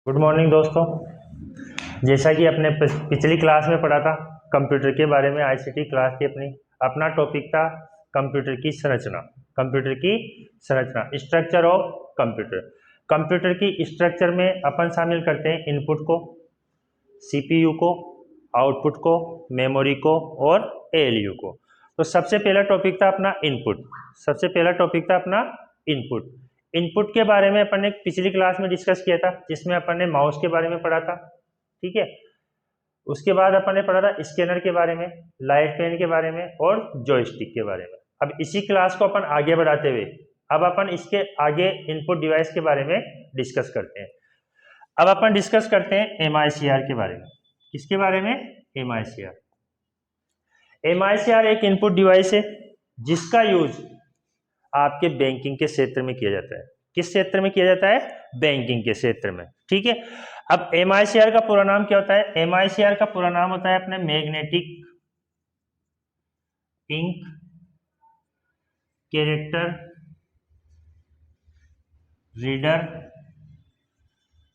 Good morning दोस्तों। जैसा कि अपने पिछली क्लास में पढ़ा था कंप्यूटर के बारे में, आईसीटी क्लास की अपना टॉपिक था कंप्यूटर की संरचना। कंप्यूटर की संरचना, स्ट्रक्चर ऑफ कंप्यूटर। कंप्यूटर की स्ट्रक्चर में अपन शामिल करते हैं इनपुट को, सीपीयू को, आउटपुट को, मेमोरी को और एएलयू को। तो सबसे पहला टॉपिक था अपना इनपुट। सबसे पहला टॉपिक था अपना इनपुट। इनपुट के बारे में अपन ने पिछली क्लास में डिस्कस किया था, जिसमें अपन ने माउस के बारे में पढ़ा था। ठीक है, उसके बाद अपन ने पढ़ा था स्कैनर के बारे में, लाइट पेन के बारे में और जॉयस्टिक के बारे में। अब इसी क्लास को अपन आगे बढ़ाते हुए अब अपन इसके आगे इनपुट डिवाइस के बारे में डिस्कस करते हैं। अब अपन डिस्कस करते हैं एमआईसीआर के बारे में। किसके बारे में? एमआईसीआर। एमआईसीआर एक इनपुट डिवाइस है जिसका यूज आपके बैंकिंग के क्षेत्र में किया जाता है। किस क्षेत्र में किया जाता है? बैंकिंग के क्षेत्र में। ठीक है, अब एमआईसीआर का पूरा नाम क्या होता है? एमआईसीआर का पूरा नाम होता है अपने मैग्नेटिक इंक कैरेक्टर रीडर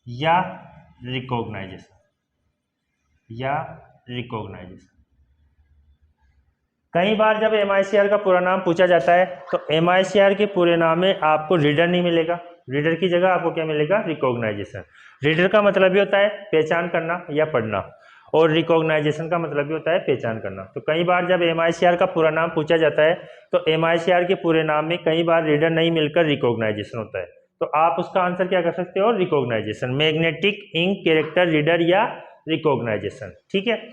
या रिकॉग्नाइजेशन। कई बार जब एमआईसीआर का पूरा नाम पूछा जाता है तो एमआईसीआर के पूरे नाम में आपको रीडर नहीं मिलेगा, रीडर की जगह आपको क्या मिलेगा? रिकॉग्नाइजेशन। रीडर का मतलब भी होता है पहचान करना या पढ़ना, और रिकॉग्नाइजेशन का मतलब भी होता है पहचान करना। तो कई बार जब एमआईसीआर का पूरा नाम पूछा जाता है तो एमआईसीआर के पूरे नाम में कई बार रीडर नहीं मिलकर रिकॉग्नाइजेशन होता है। तो आप उसका आंसर क्या कर सकते हो? Recognization, magnetic ink character reader या रिकॉग्नाइजेशन। ठीक है,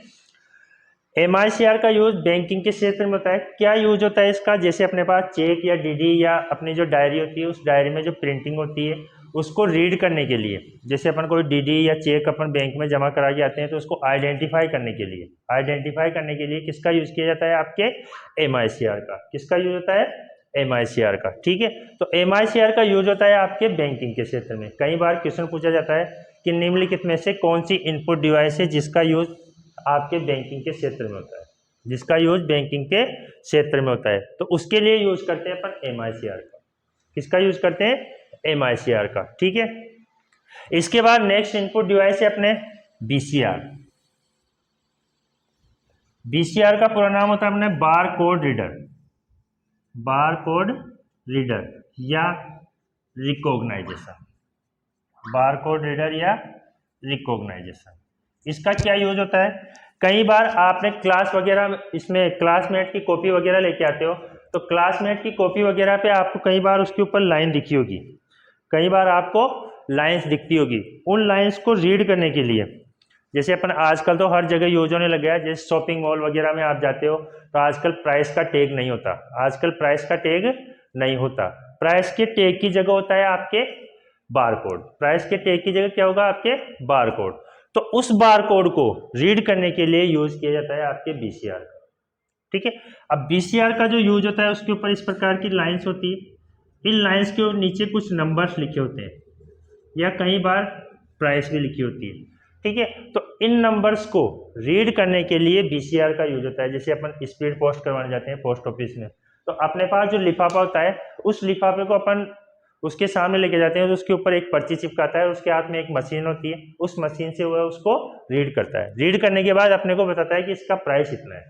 एमआईसीआर का यूज बैंकिंग के क्षेत्र में होता है। क्या यूज होता है इसका? जैसे अपने पास चेक या डीडी या अपनी जो डायरी होती है, उस डायरी में जो प्रिंटिंग होती है उसको रीड करने के लिए, जैसे अपन कोई डीडी या चेक अपन बैंक में जमा करा के आते हैं तो उसको आइडेंटिफाई करने के लिए किसका यूज किया जाता है? आपके एमआईसीआर का। किसका यूज होता है? एमआईसीआर का। ठीक है, तो एमआईसीआर का यूज होता है आपके बैंकिंग के क्षेत्र में। कई बार क्वेश्चन पूछा जाता है कि निम्नलिखित में से कौन सी इनपुट डिवाइस है जिसका यूज आपके बैंकिंग के क्षेत्र में होता है, जिसका यूज बैंकिंग के क्षेत्र में होता है। तो उसके लिए यूज करते हैं अपन एमआईसीआर का। किसका यूज करते हैं? एमआईसीआर का। ठीक है, इसके बाद नेक्स्ट इनपुट डिवाइस है अपने बीसीआर। बीसीआर का पूरा नाम होता है अपने बार कोड रीडर या रिकॉग्नाइजेशन। बार कोड रीडर या रिकॉग्नाइजेशन, इसका क्या यूज होता है? कई बार आपने क्लास वगैरह इसमें क्लासमेट की कॉपी वगैरह लेके आते हो, तो क्लासमेट की कॉपी वगैरह पे आपको कई बार उसके ऊपर लाइन दिखी होगी, कई बार आपको लाइंस दिखती होगी। उन लाइंस को रीड करने के लिए, जैसे अपन आजकल तो हर जगह यूज होने लग गया है, जैसे शॉपिंग मॉल वगैरह में आप जाते हो तो आजकल प्राइस का टैग नहीं होता, प्राइस के टैग की जगह होता है आपके बारकोड। प्राइस के टैग की जगह क्या होगा? आपके बारकोड। तो उस बारकोड को रीड करने के लिए यूज किया जाता है आपके बीसीआर का। ठीक है, अब बीसीआर का जो यूज होता है उसके ऊपर इस प्रकार की लाइंस होती है। इन लाइंस के नीचे कुछ नंबर्स लिखे होते हैं या कई बार प्राइस भी लिखी होती है। ठीक है, तो इन नंबर्स को रीड करने के लिए बीसीआर का यूज होता है। जैसे अपन स्पीड पोस्ट करवाने जाते हैं पोस्ट ऑफिस में, तो अपने पास जो लिफाफा होता है उस लिफाफे को अपन उसके सामने लेके जाते हैं, तो उसके ऊपर एक पर्ची चिपकाता है, उसके हाथ में एक मशीन होती है, उस मशीन से वह उसको रीड करता है। रीड करने के बाद अपने को बताता है कि इसका प्राइस इतना है,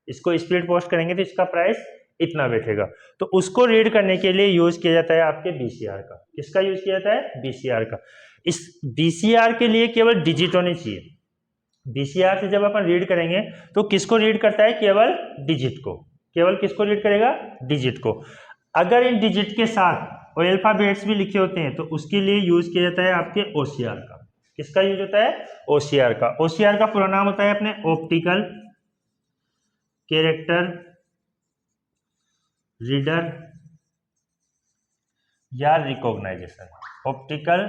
इसको स्पीड पोस्ट करेंगे तो इसका प्राइस इतना बैठेगा। तो उसको रीड करने के लिए यूज किया जाता है आपके बीसीआर का। किसका यूज किया जाता है? बीसीआर का। इस बीसीआर के लिए केवल डिजिट होनी चाहिए। बीसीआर से जब अपन रीड करेंगे तो किसको रीड करता है? केवल डिजिट को। केवल किसको रीड करेगा? डिजिट को। अगर इन डिजिट के साथ और अल्फाबेट्स भी लिखे होते हैं तो उसके लिए यूज किया जाता है आपके ओसीआर का। किसका यूज होता है? ओसीआर का। ओसीआर का पूरा नाम होता है अपने ऑप्टिकल कैरेक्टर रीडर या रिकॉग्नाइजेशन। ऑप्टिकल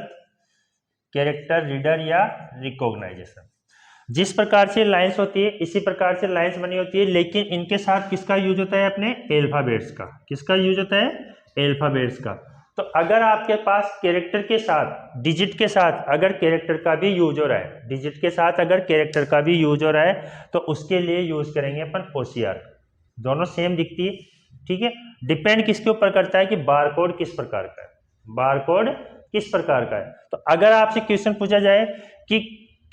कैरेक्टर रीडर या रिकॉग्नाइजेशन। जिस प्रकार से लाइंस होती है इसी प्रकार से लाइंस बनी होती है, लेकिन इनके साथ किसका यूज होता है? अपने अल्फाबेट्स का। किसका यूज होता है? अल्फाबेट्स का। तो अगर आपके पास कैरेक्टर के साथ डिजिट के साथ अगर कैरेक्टर का भी यूज हो रहा है, डिजिट के साथ अगर कैरेक्टर का भी यूज हो रहा है तो उसके लिए यूज करेंगे अपन ओसीआर। दोनों सेम दिखती है। ठीक है, डिपेंड किसके ऊपर करता है कि बारकोड किस प्रकार का है। बारकोड किस प्रकार का है। तो अगर आपसे क्वेश्चन पूछा जाए कि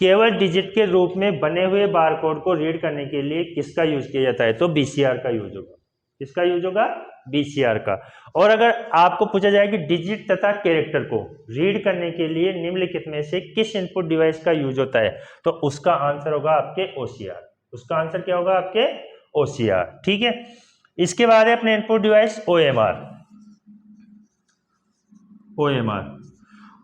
केवल डिजिट के रूप में बने हुए बारकोड को रीड करने के लिए किसका यूज किया जाता है, तो बीसीआर का यूज होगा। किसका यूज होगा, बीसीआर का। और अगर आपको पूछा जाए कि डिजिट तथा कैरेक्टर को रीड करने के लिए निम्नलिखित में से किस इनपुट डिवाइस का यूज होता है, तो उसका आंसर होगा आपके ओसीआर। उसका आंसर क्या होगा, आपके ओसीआर। ठीक है, इसके बाद है अपने इनपुट डिवाइस ओएमआर।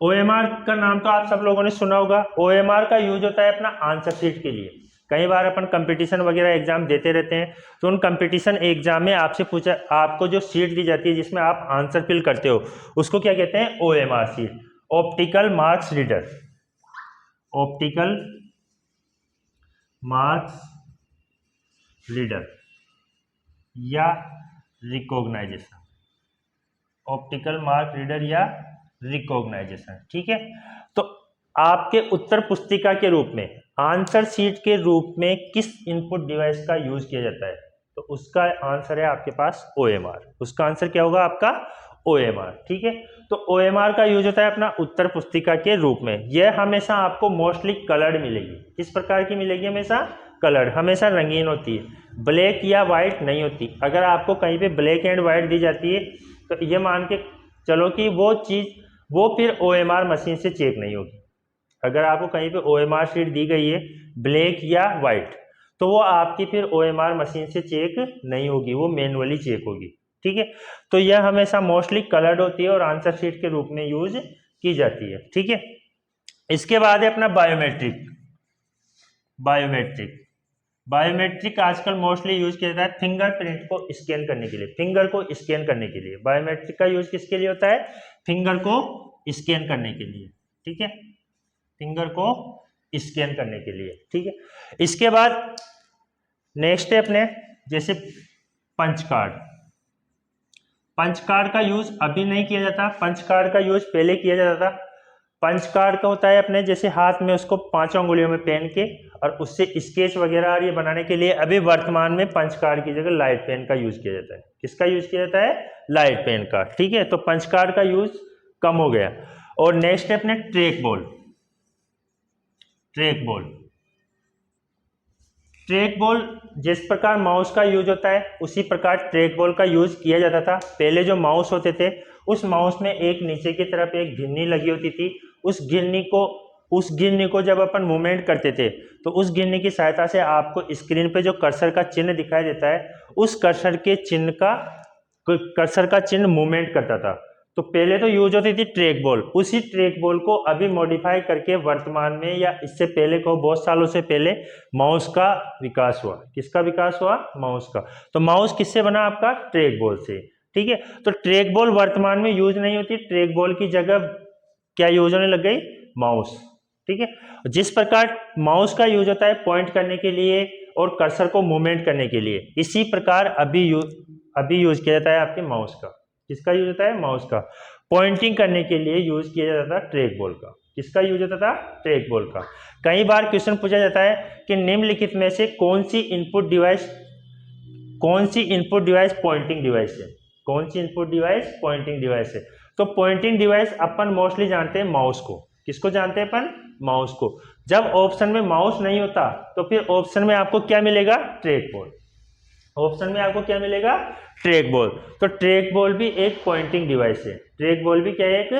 ओएमआर का नाम तो आप सब लोगों ने सुना होगा। ओएमआर का यूज होता है अपना आंसर शीट के लिए। कई बार अपन कंपटीशन वगैरह एग्जाम देते रहते हैं, तो उन कंपटीशन एग्जाम में आपसे पूछा, आपको जो शीट दी जाती है जिसमें आप आंसर फिल करते हो, उसको क्या कहते हैं, OMR sheet, optical marks reader. Optical marks reader या रिकॉग्नाइजेशन, ऑप्टिकल मार्क रीडर या रिकॉग्नाइजेशन। ठीक है, तो आपके उत्तर पुस्तिका के रूप में, आंसर शीट के रूप में किस इनपुट डिवाइस का यूज किया जाता है, तो उसका आंसर है आपके पास ओएमआर। उसका आंसर क्या होगा आपका, ओएमआर। ठीक है, तो ओएमआर का यूज होता है अपना उत्तर पुस्तिका के रूप में। यह हमेशा आपको मोस्टली कलर्ड मिलेगी। किस प्रकार की मिलेगी, हमेशा कलर्ड, हमेशा रंगीन होती है, ब्लैक या व्हाइट नहीं होती। अगर आपको कहीं पे ब्लैक एंड व्हाइट दी जाती है तो ये मान के चलो कि वो चीज़, वो फिर ओएमआर मशीन से चेक नहीं होगी। अगर आपको कहीं पे ओएमआर शीट दी गई है ब्लैक या वाइट, तो वो आपकी फिर ओएमआर मशीन से चेक नहीं होगी, वो मैनुअली चेक होगी। ठीक है, तो यह हमेशा मोस्टली कलर्ड होती है और आंसर शीट के रूप में यूज की जाती है। ठीक है, इसके बाद है अपना बायोमेट्रिक। बायोमेट्रिक आजकल मोस्टली यूज किया जाता है फिंगरप्रिंट को स्कैन करने के लिए। फिंगर को स्कैन करने के लिए बायोमेट्रिक का यूज किसके लिए होता है, फिंगर को स्कैन करने के लिए। ठीक है, फिंगर को स्कैन करने के लिए। ठीक है, इसके बाद नेक्स्ट है अपने जैसे पंच कार्ड। पंच कार्ड का यूज अभी नहीं किया जाता, पंच कार्ड का यूज पहले किया जाता था। पंच कार्ड का होता है अपने जैसे हाथ में उसको 5 अंगुलियों में पेन के और उससे स्केच वगैरह ये बनाने के लिए अभी वर्तमान में पंच कार्ड की जगह लाइट पेन का यूज किया जाता है। किसका यूज किया जाता है, लाइट पेन का। ठीक है, तो पंच कार्ड का यूज कम हो गया। और नेक्स्ट है अपने ट्रैक बॉल। ट्रैक बॉल जिस प्रकार माउस का यूज होता है उसी प्रकार ट्रैक बॉल का यूज किया जाता था। पहले जो माउस होते थे उस माउस में एक नीचे की तरफ एक गिन्नी लगी होती थी। उस गिन्नी को जब अपन मूवमेंट करते थे तो उस गिन्नी की सहायता से आपको स्क्रीन पे जो कर्सर का चिन्ह दिखाई देता है, उस कर्सर का चिन्ह मूवमेंट करता था। तो पहले तो यूज होती थी ट्रैक बॉल। उसी ट्रैक बॉल को अभी मॉडिफाई करके वर्तमान में या इससे पहले को बहुत सालों से पहले माउस का विकास हुआ। किसका विकास हुआ, माउस का। तो माउस किससे बना आपका, ट्रैक बॉल से। ठीक है, तो ट्रैक बॉल वर्तमान में यूज नहीं होती, ट्रैक बॉल की जगह क्या यूज होने लग गई, माउस। ठीक है, जिस प्रकार माउस का यूज होता है पॉइंट करने के लिए और कर्सर को मूवमेंट करने के लिए, इसी प्रकार अभी यूज किया जाता है आपके माउस का। किसका यूज होता है, माउस का। पॉइंटिंग करने के लिए यूज किया जाता था ट्रैक बॉल का। किसका यूज होता था, ट्रैक बॉल का। कई बार क्वेश्चन पूछा जाता है कि निम्नलिखित में से कौन सी इनपुट डिवाइस पॉइंटिंग डिवाइस है, कौन सी इनपुट डिवाइस पॉइंटिंग डिवाइस है। तो पॉइंटिंग डिवाइस अपन मोस्टली जानते हैं माउस को। किसको जानते हैं अपन, माउस को। जब ऑप्शन में माउस नहीं होता तो फिर ऑप्शन में आपको क्या मिलेगा, ट्रैक बॉल। ऑप्शन में आपको क्या मिलेगा, ट्रैक बॉल। तो ट्रैक बॉल भी एक पॉइंटिंग डिवाइस है। ट्रैक बॉल भी क्या है, एक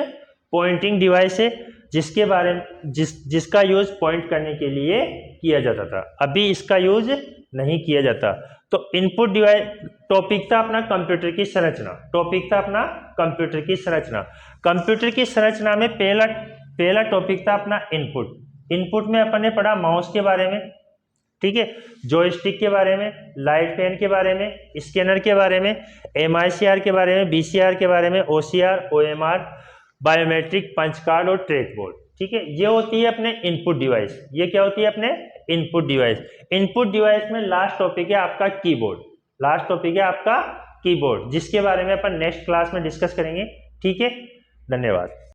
पॉइंटिंग डिवाइस है जिसके बारे में जिसका यूज पॉइंट करने के लिए किया जाता था। अभी इसका यूज नहीं किया जाता। तो इनपुट डिवाइस, टॉपिक था अपना कंप्यूटर की संरचना। कंप्यूटर की संरचना में पहला टॉपिक था अपना इनपुट में अपन ने पढ़ा माउस के बारे में। ठीक है, जॉयस्टिक के बारे में, लाइट पेन के बारे में, स्कैनर के बारे में, MICR के बारे में, BCR के बारे में, OCR, OMR, biometric, punch card और ट्रैक बॉल। ठीक है, ये होती है अपने इनपुट डिवाइस। ये क्या होती है अपने इनपुट डिवाइस। इनपुट डिवाइस में लास्ट टॉपिक है आपका कीबोर्ड। जिसके बारे में अपन नेक्स्ट क्लास में डिस्कस करेंगे। ठीक है, धन्यवाद।